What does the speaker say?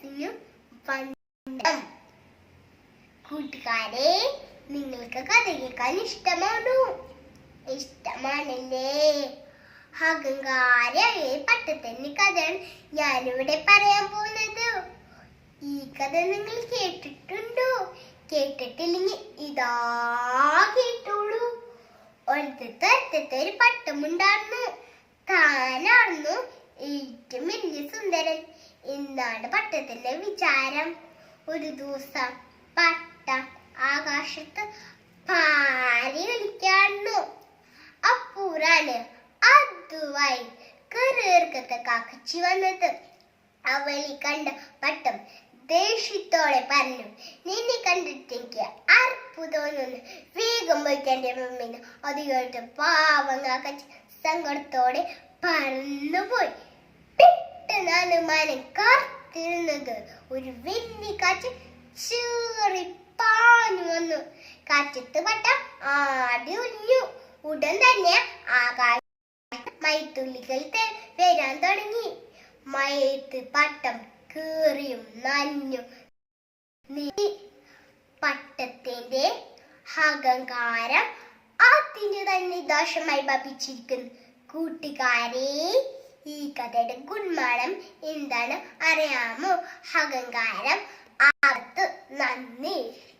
മനസ്സിനു വന്ദനം. കൂട്ടുകാരെ, നിങ്ങൾക്ക് കഥ കേൾക്കാൻ ഇഷ്ടമാണല്ലേ? അഹങ്കാരിയായ പട്ടത്തിന്റെ കഥയാണ് ഞാനിവിടെ പറയാൻ പോകുന്നത്. ഈ കഥ നിങ്ങൾ കേട്ടിട്ടുണ്ടോ? കേട്ടിട്ടില്ലെങ്കിൽ ഇതാ കേട്ടോളൂ. ഒരിടത്ത് ഒരു പട്ടമുണ്ടായിരുന്നു. താനായിരുന്നു ഏറ്റവും വലിയ സുന്ദരൻ എന്നാണ് പട്ടത്തിന്റെ വിചാരം. ഒരു ദിവസം പട്ടം ആകാശത്ത് പാറി കളിക്കായിരുന്നു. അപ്പൂറാണ് അതുവായി കീർക്കത്തെ കാക്കച്ചി വന്നത്. അവളി കണ്ട പട്ടം ദേഷ്യത്തോടെ പറഞ്ഞു, നിന്നെ കണ്ടിട്ട് എനിക്ക് അർപ്പു തോന്നുന്നു. വേഗം പോയിട്ട് എന്റെ മമ്മീനെ. അത് കേട്ട് പാവം കാക്കച്ചി സങ്കടത്തോടെ പറന്നുപോയി. പെട്ടെന്നാണ് മനം കാത്തിരുന്നത്. ഒരു വലിയ കാറ്റ് ചീറി പാഞ്ഞു വന്നു. കാറ്റത്ത് പട്ടം ആടി ഉഞ്ഞു. ഉടൻ തന്നെ ആകാശ മൈത്തുള്ളികൾ വരാൻ തുടങ്ങി. മയത്ത് പട്ടം കീറിയും നനഞ്ഞു. പട്ടത്തിന്റെ അഹങ്കാരം അതിന് തന്നെ ദോഷമായി ഭവിച്ചിരിക്കുന്നു. കൂട്ടുകാരെ, ഈ കഥയുടെ ഗുണമാനം എന്താണ് അറിയാമോ? അഹങ്കാരം ആർത്ത്. നന്ദി.